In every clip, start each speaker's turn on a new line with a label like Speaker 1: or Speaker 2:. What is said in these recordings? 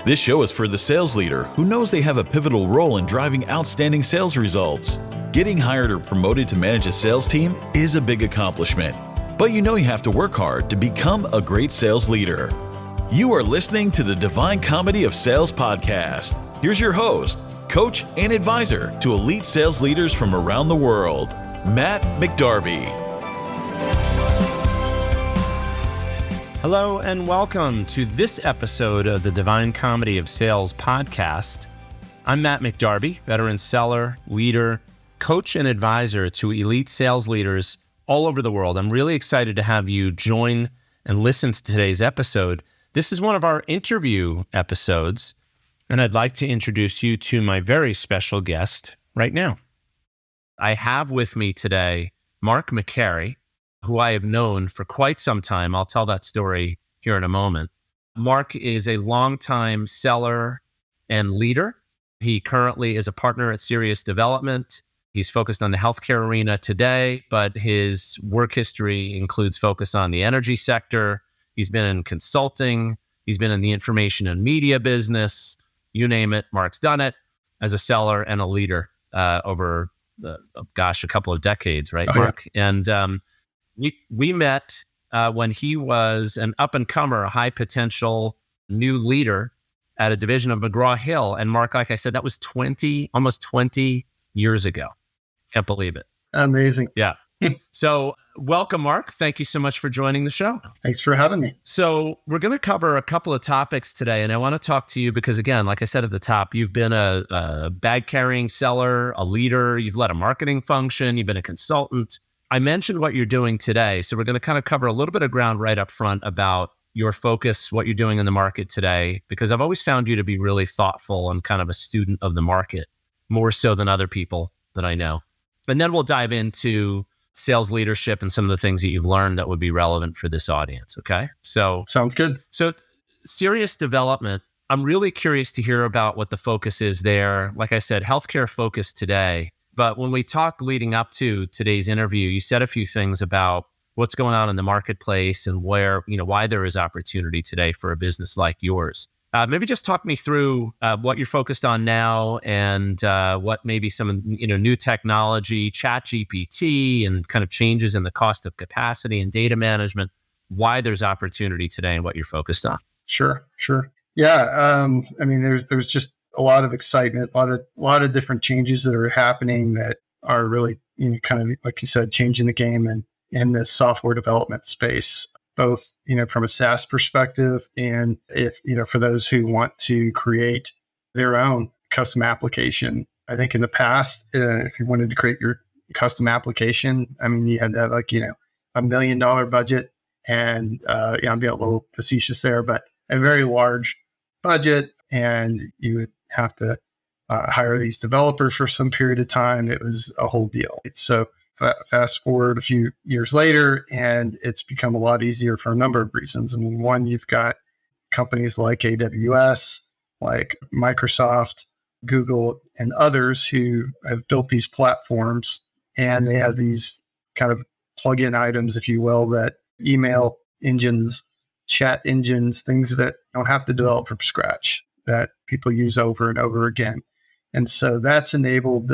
Speaker 1: This show is for the sales leader who knows they have a pivotal role in driving outstanding sales results. Getting hired or promoted to manage a sales team is a big accomplishment, but you know you have to work hard to become a great sales leader. You are listening to the Divine Comedy of Sales podcast. Here's your host, coach, and advisor to elite sales leaders from around the world, Matt McCary.
Speaker 2: Hello and welcome to this episode of the Divine Comedy of Sales podcast. I'm Matt McCary, veteran seller, leader, coach, and advisor to elite sales leaders all over the world. I'm really excited to have you join and listen to today's episode. This is one of our interview episodes, and I'd like to introduce you to my very special guest right now. I have with me today Mark McCary, who I have known for quite some time. I'll tell that story here in a moment. Mark is a longtime seller and leader. He currently is a partner at Serious Development. He's focused on the healthcare arena today, but his work history includes focus on the energy sector. He's been in consulting. He's been in the information and media business. You name it, Mark's done it as a seller and a leader over, a couple of decades, right, Mark? Yeah. And we met when he was an up-and-comer, a high-potential new leader at a division of McGraw-Hill. And Mark, like I said, that was almost 20 years ago. Can't believe it.
Speaker 3: Amazing.
Speaker 2: Yeah. So welcome, Mark. Thank you so much for joining the show.
Speaker 3: Thanks for having me.
Speaker 2: So we're going to cover a couple of topics today, and I want to talk to you because, again, like I said at the top, you've been a bag-carrying seller, a leader, you've led a marketing function, you've been a consultant. I mentioned what you're doing today, so we're going to kind of cover a little bit of ground right up front about your focus, what you're doing in the market today, because I've always found you to be really thoughtful and kind of a student of the market, more so than other people that I know. And then we'll dive into sales leadership and some of the things that you've learned that would be relevant for this audience, okay? So
Speaker 3: sounds good.
Speaker 2: So Serious Development, I'm really curious to hear about what the focus is there. Like I said, healthcare focus today. But when we talked leading up to today's interview, you said a few things about what's going on in the marketplace and why there is opportunity today for a business like yours. Maybe just talk me through what you're focused on now and what maybe some new technology, ChatGPT, and kind of changes in the cost of capacity and data management, why there's opportunity today and what you're focused on.
Speaker 3: Sure. Yeah. There's just a lot of excitement, a lot of different changes that are happening that are really, kind of, like you said, changing the game and in the software development space, both, from a SaaS perspective and if, for those who want to create their own custom application. I think in the past, if you wanted to create your custom application, you had that $1 million budget and, I'm being a little facetious there, but a very large budget, and you would have to hire these developers for some period of time. It was a whole deal. So fast forward a few years later, and it's become a lot easier for a number of reasons. One, you've got companies like AWS, like Microsoft, Google, and others who have built these platforms, and they have these kind of plug-in items, if you will, that email engines, chat engines, things that don't have to develop from scratch, that people use over and over again. And so that's enabled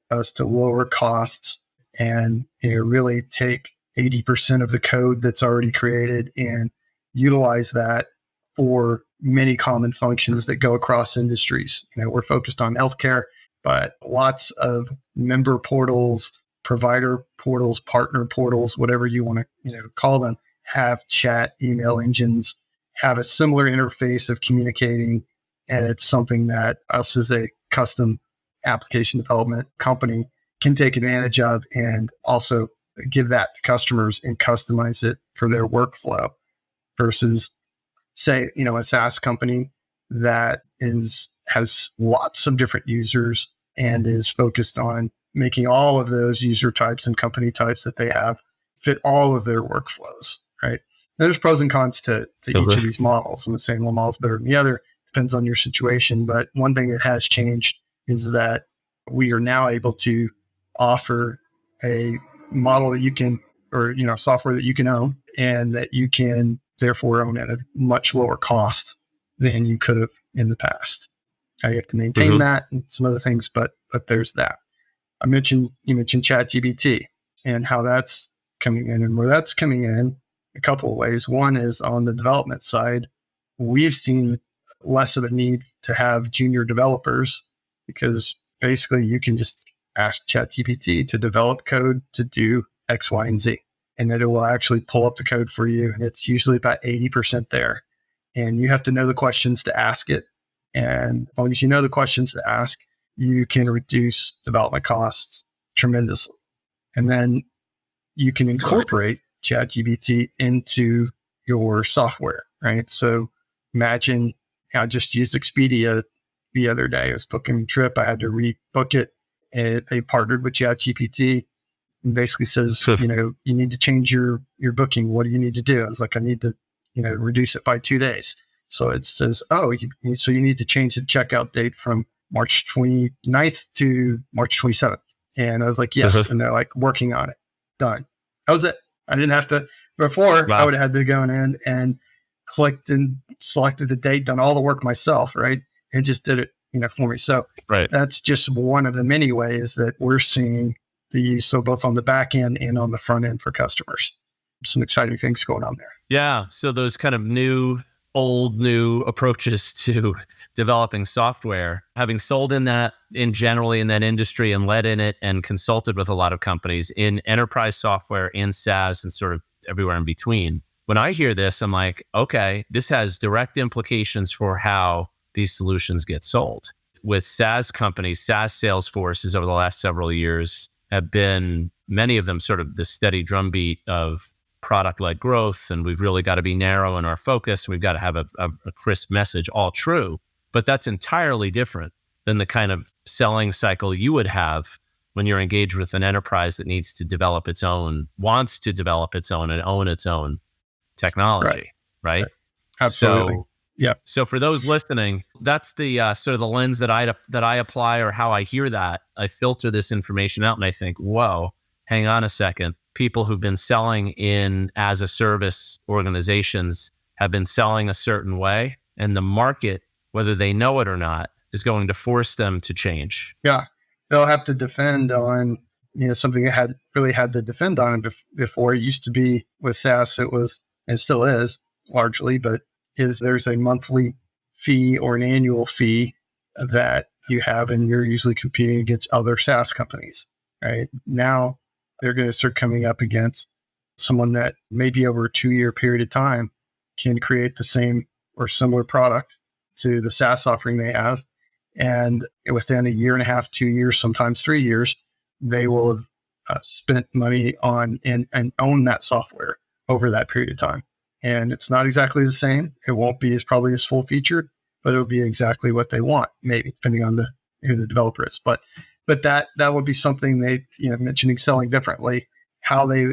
Speaker 3: us to lower costs and really take 80% of the code that's already created and utilize that for many common functions that go across industries. We're focused on healthcare, but lots of member portals, provider portals, partner portals, whatever you want to call them, have chat, email engines, have a similar interface of communicating. And it's something that us as a custom application development company can take advantage of and also give that to customers and customize it for their workflow versus, say, a SaaS company that has lots of different users and is focused on making all of those user types and company types that they have fit all of their workflows, right? There's pros and cons to each of these models. I'm not saying one model is better than the other. Depends on your situation. But one thing that has changed is that we are now able to offer a model that you can, or, software that you can own and that you can therefore own at a much lower cost than you could have in the past. You have to maintain that and some other things, but there's that. You mentioned ChatGPT and how that's coming in, and where that's coming in a couple of ways. One is on the development side. We've seen less of a need to have junior developers because basically you can just ask ChatGPT to develop code to do X, Y, and Z, and it will actually pull up the code for you. And it's usually about 80% there. And you have to know the questions to ask it. And as long as you know the questions to ask, you can reduce development costs tremendously. And then you can incorporate ChatGPT into your software, right? So imagine I just used Expedia the other day. I was booking a trip. I had to rebook it. And they partnered with ChatGPT and basically says, you need to change your booking. What do you need to do? I was like, I need to, reduce it by 2 days. So it says, so you need to change the checkout date from March 29th to March 27th. And I was like, yes. And they're like working on it. Done. That was it. I didn't have to, before I would have had to go in and clicked and selected the date, done all the work myself, right? And just did it, for me. So that's just one of the many ways that we're seeing the use. So both on the back end and on the front end for customers. Some exciting things going on there.
Speaker 2: Yeah. So those kind of new approaches to developing software, having sold generally in that industry and led in it and consulted with a lot of companies in enterprise software and SaaS and sort of everywhere in between. When I hear this, I'm like, okay, this has direct implications for how these solutions get sold. With SaaS companies, SaaS sales forces over the last several years have been, many of them sort of the steady drumbeat of product-led growth, and we've really got to be narrow in our focus. We've got to have a crisp message, all true. But that's entirely different than the kind of selling cycle you would have when you're engaged with an enterprise that wants to develop its own and own its own technology, right?
Speaker 3: Absolutely.
Speaker 2: So for those listening, that's the sort of the lens that I apply, or how I hear that. I filter this information out and I think, whoa, hang on a second. People who've been selling in as a service organizations have been selling a certain way, and the market, whether they know it or not, is going to force them to change.
Speaker 3: Yeah. They'll have to defend on, something they had to defend on before. It used to be with SaaS, it still is largely, but there's a monthly fee or an annual fee that you have, and you're usually competing against other SaaS companies, right? Now they're going to start coming up against someone that maybe over a 2-year period of time can create the same or similar product to the SaaS offering they have. And within a year and a half, 2 years, sometimes 3 years, they will have spent money on and own that software over that period of time. And it's not exactly the same. It won't be probably as full featured, but it'll be exactly what they want, maybe depending on who the developer is. But that would be something they, mentioning selling differently, how they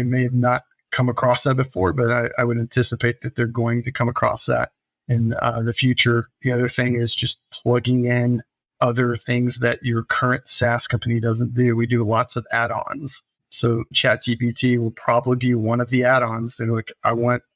Speaker 3: may have not come across that before, but I would anticipate that they're going to come across that in the future. The other thing is just plugging in other things that your current SaaS company doesn't do. We do lots of add-ons. So ChatGPT will probably be one of the add-ons. They're like, I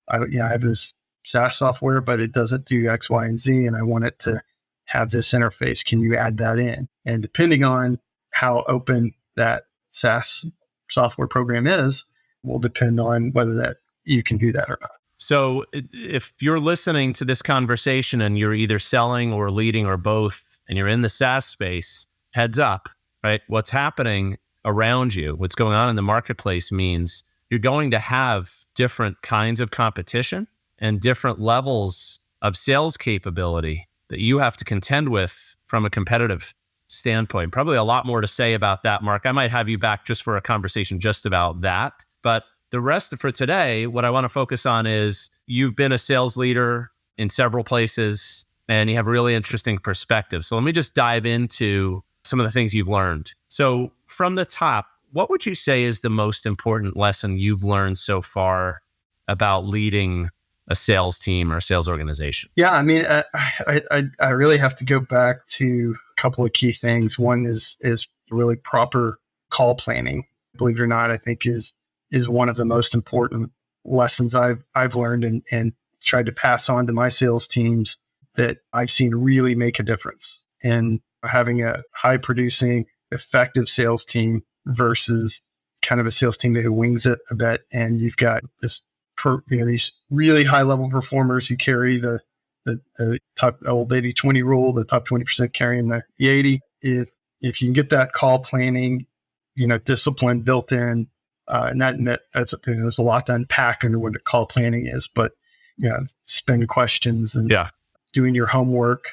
Speaker 3: have this SaaS software, but it doesn't do X, Y, and Z, and I want it to have this interface. Can you add that in? And depending on how open that SaaS software program is, will depend on whether that you can do that or not.
Speaker 2: So if you're listening to this conversation and you're either selling or leading or both, and you're in the SaaS space, heads up, right? What's happening around you, what's going on in the marketplace means you're going to have different kinds of competition and different levels of sales capability that you have to contend with from a competitive standpoint. Probably a lot more to say about that, Mark. I might have you back just for a conversation just about that. But the rest for today, what I want to focus on is you've been a sales leader in several places and you have a really interesting perspective. So let me just dive into some of the things you've learned. So from the top, what would you say is the most important lesson you've learned so far about leading a sales team or a sales organization?
Speaker 3: Yeah, I mean, I really have to go back to a couple of key things. One is really proper call planning. Believe it or not, I think is one of the most important lessons I've learned and tried to pass on to my sales teams that I've seen really make a difference in having a high producing, effective sales team versus kind of a sales team that wings it a bit. And you've got these really high level performers who carry the top old 80-20 rule, the top 20% carrying the 80. If you can get that call planning, discipline built in, and that's there's a lot to unpack under what the call planning is, but spend questions and doing your homework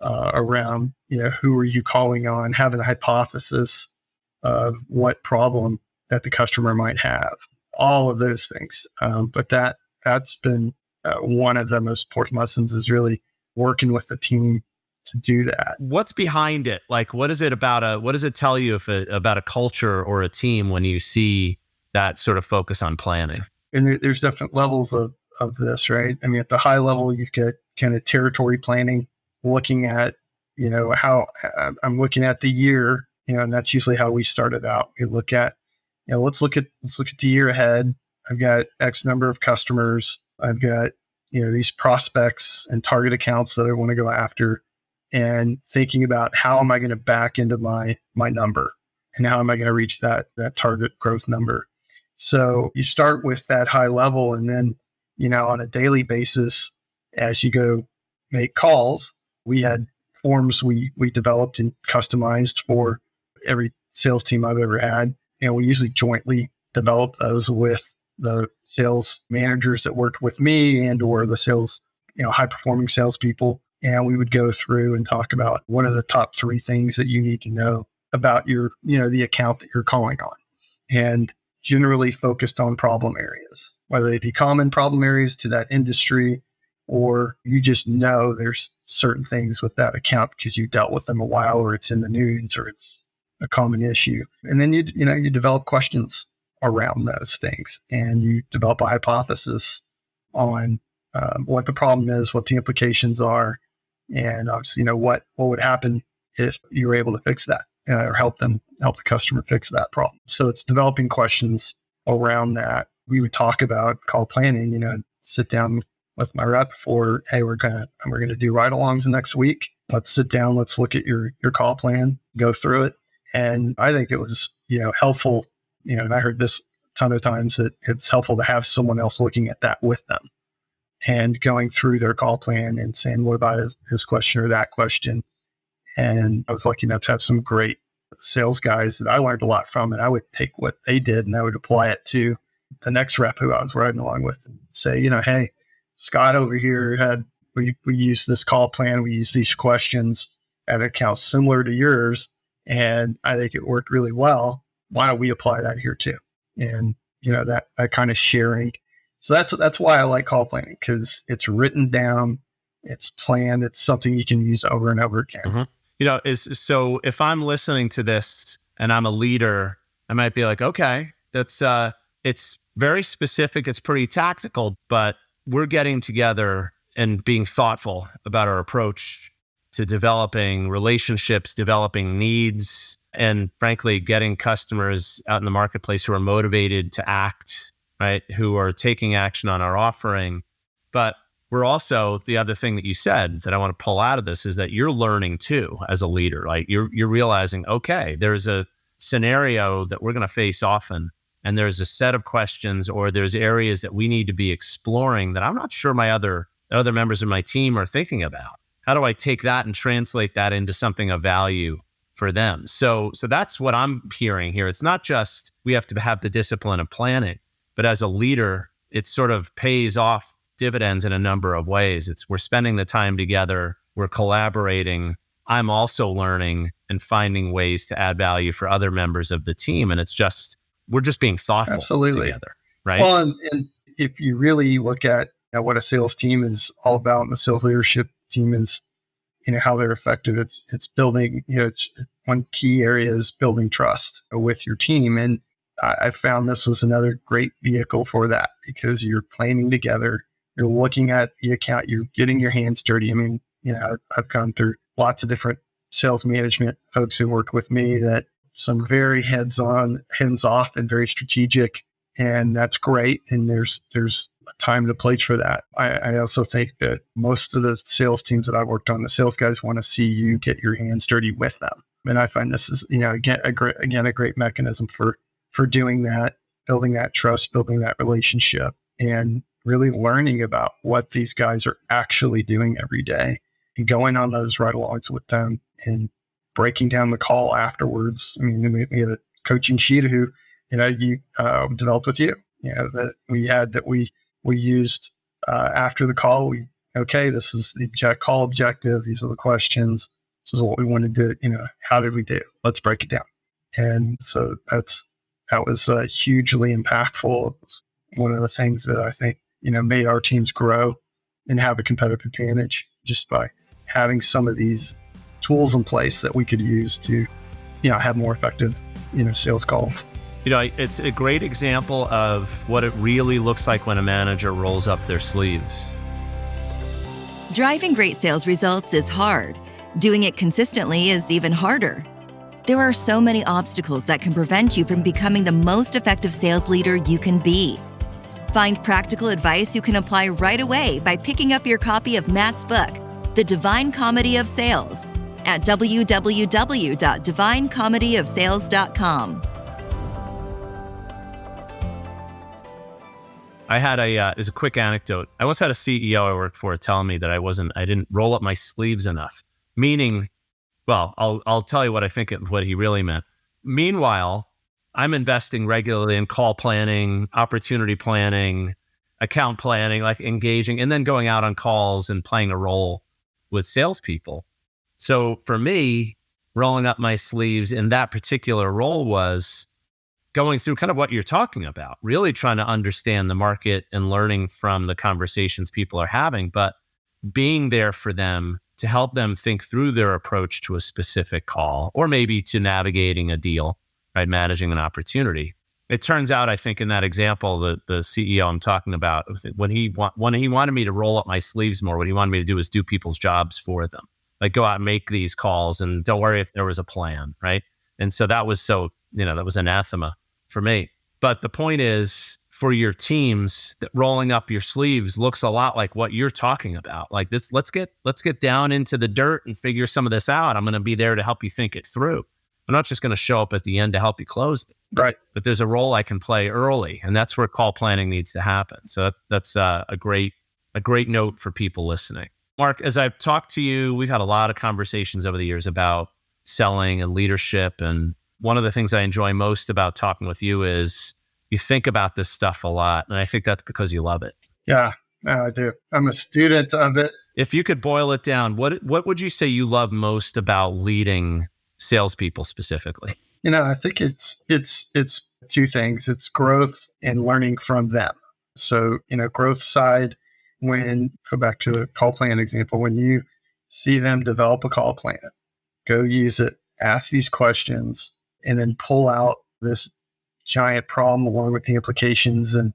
Speaker 3: around who are you calling on, having a hypothesis of what problem that the customer might have, all of those things. But that's been one of the most important lessons, is really working with the team to do that.
Speaker 2: What's behind it? Like, what is it about what does it tell you about a culture or a team when you see that sort of focus on planning?
Speaker 3: And there's different levels of this, right? I mean, at the high level, you've got kind of territory planning, looking at, how I'm looking at the year, and that's usually how we started out. We look at, let's look at the year ahead. I've got X number of customers. I've got, these prospects and target accounts that I want to go after, and thinking about how am I going to back into my number, and how am I going to reach that target growth number. So you start with that high level, and then, on a daily basis, as you go make calls, we had forms we developed and customized for every sales team I've ever had. And we usually jointly develop those with the sales managers that worked with me and or the sales, high performing salespeople. And we would go through and talk about what are the top 3 things that you need to know about your, the account that you're calling on, and generally focused on problem areas, whether they be common problem areas to that industry, or you just know there's certain things with that account because you dealt with them a while, or it's in the news, or it's a common issue. And then you develop questions around those things, and you develop a hypothesis on what the problem is, what the implications are, and obviously, what would happen if you were able to fix that, or help the customer fix that problem. So it's developing questions around that. We would talk about call planning, sit down with my rep for, hey, we're gonna do ride-alongs next week. Let's sit down, let's look at your call plan, go through it. And I think it was, helpful, and I heard this a ton of times, that it's helpful to have someone else looking at that with them and going through their call plan and saying, what about his question or that question? And I was lucky enough to have some great sales guys that I learned a lot from, and I would take what they did and I would apply it to the next rep who I was riding along with, and say, hey, Scott over here we used this call plan, we used these questions at accounts similar to yours, and I think it worked really well. Why don't we apply that here too? And that kind of sharing. So that's why I like call planning, because it's written down, it's planned, it's something you can use over and over again.
Speaker 2: Mm-hmm. So if I'm listening to this and I'm a leader, I might be like, okay, that's it's very specific, it's pretty tactical, but we're getting together and being thoughtful about our approach to developing relationships, developing needs, and frankly, getting customers out in the marketplace who are motivated to act, right? Who are taking action on our offering. But we're also, the other thing that you said that I want to pull out of this is that you're learning too as a leader. Like you're realizing, okay, there's a scenario that we're going to face often, and there's a set of questions, or there's areas that we need to be exploring that I'm not sure my other members of my team are thinking about. How do I take that and translate that into something of value for them? So that's what I'm hearing here. It's not just we have to have the discipline of planning, but as a leader, it sort of pays off dividends in a number of ways. We're spending the time together, we're collaborating. I'm also learning and finding ways to add value for other members of the team. And we're just being thoughtful together, right?
Speaker 3: Well, and if you really look at what a sales team is all about, and the sales leadership team is, how they're effective, it's building, it's one key area is building trust with your team. And I found this was another great vehicle for that, because you're planning together, you're looking at the account, you're getting your hands dirty. I mean, I've gone through lots of different sales management folks who worked with me, that some very hands off and very strategic, and that's great. And there's time and a place for that. I also think that most of the sales teams that I've worked on, the sales guys want to see you get your hands dirty with them. And I find this is, again, a great mechanism for doing that, building that trust, building that relationship, and really learning about what these guys are actually doing every day and going on those ride-alongs with them and breaking down the call afterwards. I mean, we had a coaching sheet who, you developed with you, that we used after the call. This is the call objective. These are the questions. This is what we want to do. How did we do? Let's break it down. And so that was hugely impactful. It was one of the things that I think, made our teams grow and have a competitive advantage just by having some of these tools in place that we could use to, have more effective, sales calls.
Speaker 2: It's a great example of what it really looks like when a manager rolls up their sleeves.
Speaker 4: Driving great sales results is hard. Doing it consistently is even harder. There are so many obstacles that can prevent you from becoming the most effective sales leader you can be. Find practical advice you can apply right away by picking up your copy of Matt's book, The Divine Comedy of Sales, at www.divinecomedyofsales.com.
Speaker 2: I had as a quick anecdote, I once had a CEO I worked for telling me that I didn't roll up my sleeves enough. Meaning, well, I'll tell you what I think what he really meant. Meanwhile, I'm investing regularly in call planning, opportunity planning, account planning, like engaging, and then going out on calls and playing a role with salespeople. So for me, rolling up my sleeves in that particular role was going through kind of what you're talking about, really trying to understand the market and learning from the conversations people are having, but being there for them to help them think through their approach to a specific call or maybe to navigating a deal, right? Managing an opportunity. It turns out, I think in that example, the CEO I'm talking about, when he wanted me to roll up my sleeves more, what he wanted me to do is do people's jobs for them. Like go out and make these calls and don't worry if there was a plan, right? And so that was that was anathema for me. But the point is, for your teams, that rolling up your sleeves looks a lot like what you're talking about. Like this, let's get down into the dirt and figure some of this out. I'm going to be there to help you think it through. I'm not just going to show up at the end to help you close it.
Speaker 3: Right.
Speaker 2: But there's a role I can play early, and that's where call planning needs to happen. So that's a great note for people listening. Mark, as I've talked to you, we've had a lot of conversations over the years about selling and leadership. And one of the things I enjoy most about talking with you is you think about this stuff a lot. And I think that's because you love it.
Speaker 3: Yeah, I do. I'm a student of it.
Speaker 2: If you could boil it down, what would you say you love most about leading salespeople specifically?
Speaker 3: I think it's two things. It's growth and learning from them. So, growth side, go back to the call plan example, when you see them develop a call plan, go use it, ask these questions, and then pull out this giant problem along with the implications and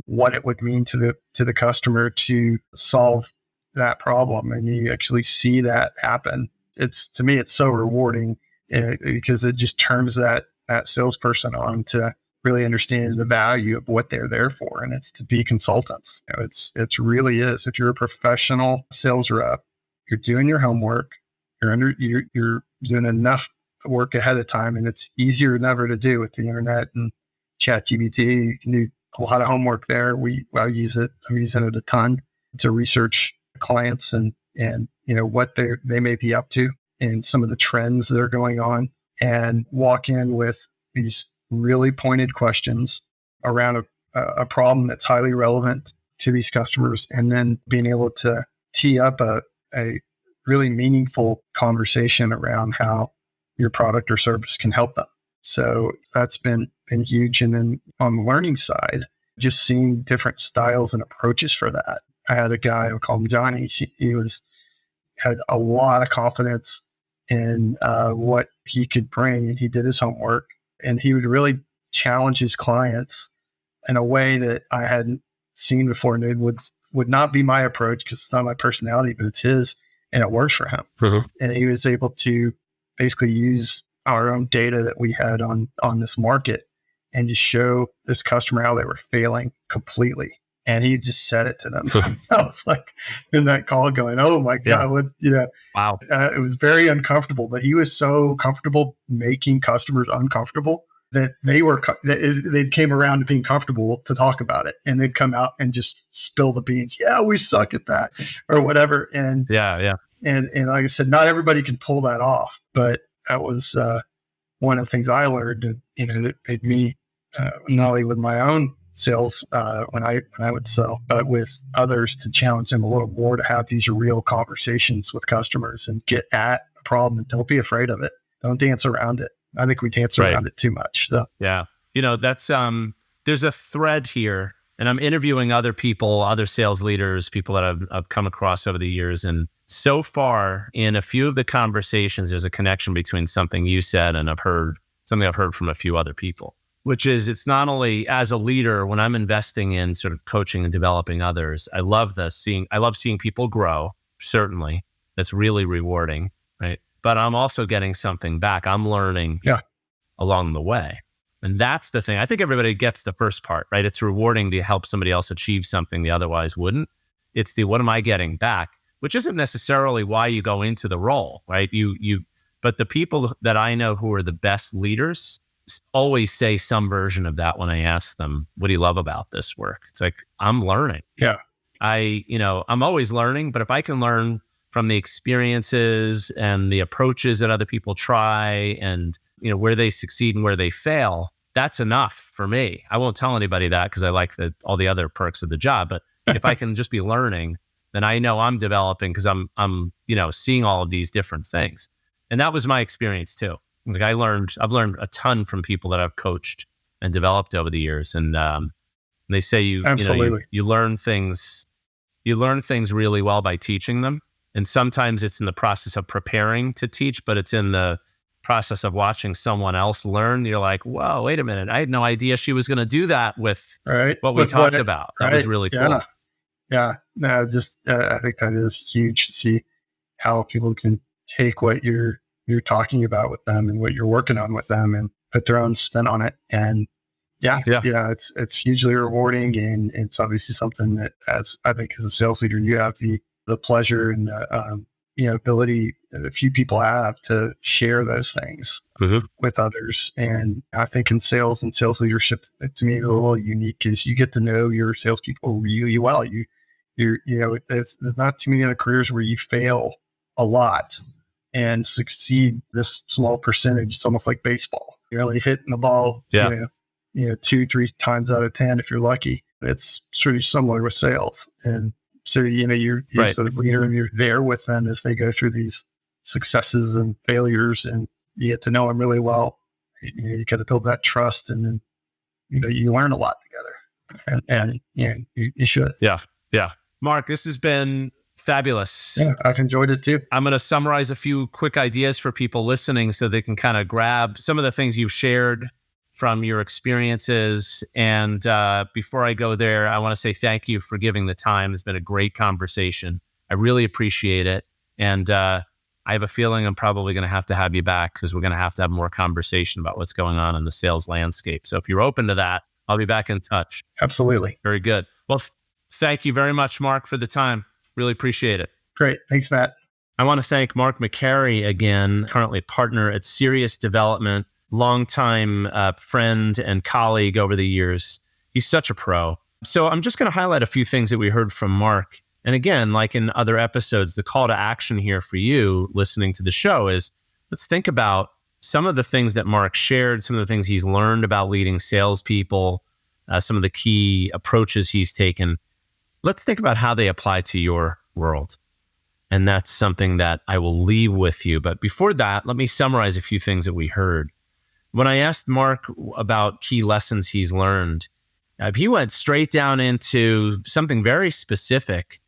Speaker 3: what it would mean to the customer to solve that problem. And you actually see that happen. To me, it's so rewarding because it just turns that salesperson on to really understand the value of what they're there for. And it's to be consultants. It really is. If you're a professional sales rep, you're doing your homework, you're doing enough work ahead of time, and it's easier than ever to do with the internet and ChatGPT. You can do a lot of homework there. I use it. I'm using it a ton to research clients and what they may be up to and some of the trends that are going on, and walk in with these really pointed questions around a problem that's highly relevant to these customers, and then being able to tee up a really meaningful conversation around how your product or service can help them. So that's been huge. And then on the learning side, just seeing different styles and approaches for that. I had a guy, I'll call him Johnny. He had a lot of confidence in what he could bring, and he did his homework, and he would really challenge his clients in a way that I hadn't seen before. And it would not be my approach because it's not my personality, but it's his, and it works for him. Mm-hmm. And he was able to basically use our own data that we had on this market and just show this customer how they were failing completely And he just said it to them. I was like in that call going, oh my God, what,
Speaker 2: Wow.
Speaker 3: It was very uncomfortable, but he was so comfortable making customers uncomfortable that they came around to being comfortable to talk about it. And they'd come out and just spill the beans. Yeah, we suck at that or whatever. And And like I said, not everybody can pull that off, but that was one of the things I learned, that made me not only with my own sales when I would sell, but with others to challenge them a little more, to have these real conversations with customers and get at a problem and don't be afraid of it. Don't dance around it. I think we dance around it too much. So.
Speaker 2: Yeah. That's, there's a thread here, and I'm interviewing other people, other sales leaders, people that I've come across over the years. And so far in a few of the conversations, there's a connection between something you said and something I've heard from a few other people, which is it's not only as a leader, when I'm investing in sort of coaching and developing others, I love seeing people grow. Certainly. That's really rewarding. Right. But I'm also getting something back. I'm learning along the way. And that's the thing. I think everybody gets the first part, right? It's rewarding to help somebody else achieve something they otherwise wouldn't. It's the, what am I getting back? Which isn't necessarily why you go into the role, right? But the people that I know who are the best leaders always say some version of that when I ask them, what do you love about this work? It's like, I'm learning.
Speaker 3: Yeah.
Speaker 2: I'm always learning, but if I can learn from the experiences and the approaches that other people try and, where they succeed and where they fail, that's enough for me. I won't tell anybody that because I like all the other perks of the job. But if I can just be learning, then I know I'm developing because I'm seeing all of these different things. And that was my experience too. Like I've learned a ton from people that I've coached and developed over the years. And they say you learn things really well by teaching them. And sometimes it's in the process of preparing to teach, but it's in the process of watching someone else learn. You're like, whoa, wait a minute. I had no idea she was going to do that with what we talked about. That was really cool.
Speaker 3: Yeah. No, I think that is huge to see how people can take what you're talking about with them and what you're working on with them and put their own spin on it. And it's hugely rewarding. And it's obviously something that I think as a sales leader, you have the pleasure and the, ability that few people have to share those things with others. And I think in sales and sales leadership, to me, is a little unique because you get to know your salespeople really well. There's not too many other careers where you fail a lot and succeed this small percentage. It's almost like baseball. You're only hitting the ball, 2-3 times out of 10 if you're lucky. It's sort of similar with sales. And so, you're sort of leader and you're there with them as they go through these successes and failures, and you get to know them really well. You get to build that trust, and then, you learn a lot together, and you should.
Speaker 2: Yeah. Yeah. Mark, this has been fabulous.
Speaker 3: Yeah, I've enjoyed it too.
Speaker 2: I'm going to summarize a few quick ideas for people listening so they can kind of grab some of the things you've shared from your experiences. And before I go there, I want to say thank you for giving the time. It's been a great conversation. I really appreciate it. And I have a feeling I'm probably going to have you back because we're going to have more conversation about what's going on in the sales landscape. So if you're open to that, I'll be back in touch.
Speaker 3: Absolutely.
Speaker 2: Very good. Well, thank you very much, Mark, for the time. Really appreciate it.
Speaker 3: Great. Thanks, Matt.
Speaker 2: I want to thank Mark McCary again, currently partner at Serious Development, longtime friend and colleague over the years. He's such a pro. So I'm just going to highlight a few things that we heard from Mark. And again, like in other episodes, the call to action here for you listening to the show is let's think about some of the things that Mark shared, some of the things he's learned about leading salespeople, some of the key approaches he's taken. Let's think about how they apply to your world. And that's something that I will leave with you. But before that, let me summarize a few things that we heard. When I asked Mark about key lessons he's learned, he went straight down into something very specific,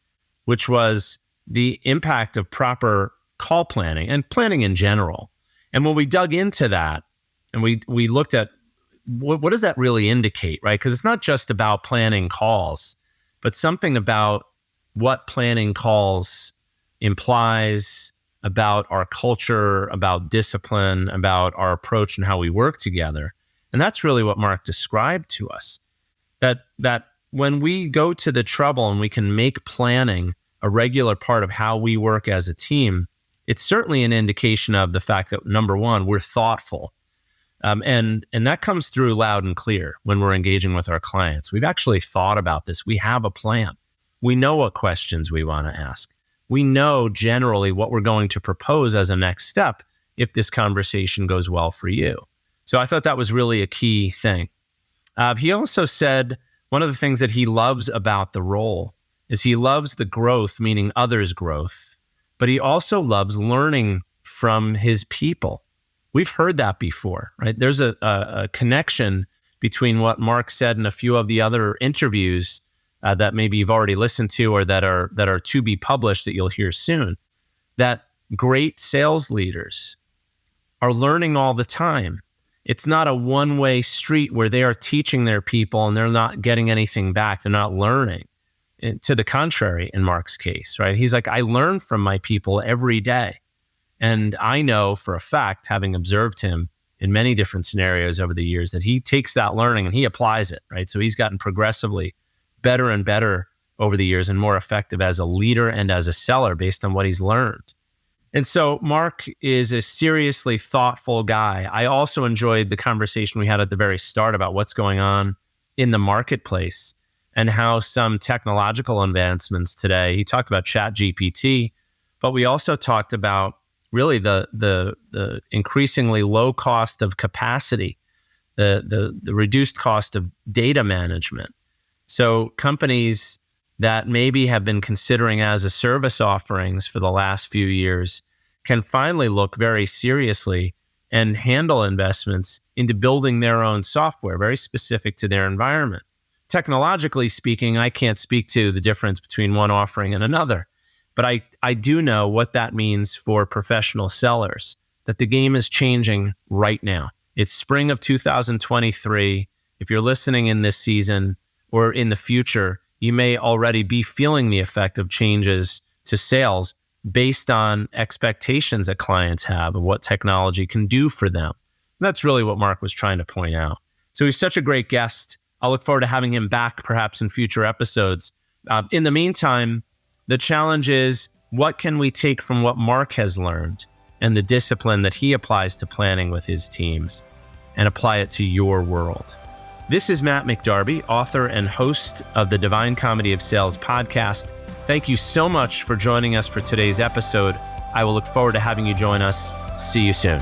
Speaker 2: which was the impact of proper call planning and planning in general. And when we dug into that and we looked at what does that really indicate, right? Because it's not just about planning calls, but something about what planning calls implies about our culture, about discipline, about our approach and how we work together. And that's really what Mark described to us, that when we go to the trouble and we can make planning a regular part of how we work as a team, it's certainly an indication of the fact that, number one, we're thoughtful. And that comes through loud and clear when we're engaging with our clients. We've actually thought about this. We have a plan. We know what questions we want to ask. We know generally what we're going to propose as a next step if this conversation goes well for you. So I thought that was really a key thing. He also said one of the things that he loves about the role is he loves the growth, meaning others' growth, but he also loves learning from his people. We've heard that before, right? There's a connection between what Mark said in a few of the other interviews that maybe you've already listened to or that are to be published that you'll hear soon, that great sales leaders are learning all the time. It's not a one-way street where they are teaching their people and they're not getting anything back. They're not learning. And to the contrary, in Mark's case, right? He's like, I learn from my people every day. And I know for a fact, having observed him in many different scenarios over the years, that he takes that learning and he applies it, right? So he's gotten progressively better and better over the years and more effective as a leader and as a seller based on what he's learned. And so Mark is a seriously thoughtful guy. I also enjoyed the conversation we had at the very start about what's going on in the marketplace and how some technological advancements today, he talked about ChatGPT, but we also talked about really the increasingly low cost of capacity, the reduced cost of data management. So companies that maybe have been considering as a service offerings for the last few years can finally look very seriously and handle investments into building their own software, very specific to their environment. Technologically speaking, I can't speak to the difference between one offering and another, but I do know what that means for professional sellers, that the game is changing right now. It's spring of 2023. If you're listening in this season or in the future, you may already be feeling the effect of changes to sales based on expectations that clients have of what technology can do for them. And that's really what Mark was trying to point out. So he's such a great guest. I'll look forward to having him back perhaps in future episodes. In the meantime, the challenge is, what can we take from what Mark has learned and the discipline that he applies to planning with his teams and apply it to your world? This is Matt McDarby, author and host of the Divine Comedy of Sales podcast. Thank you so much for joining us for today's episode. I will look forward to having you join us. See you soon.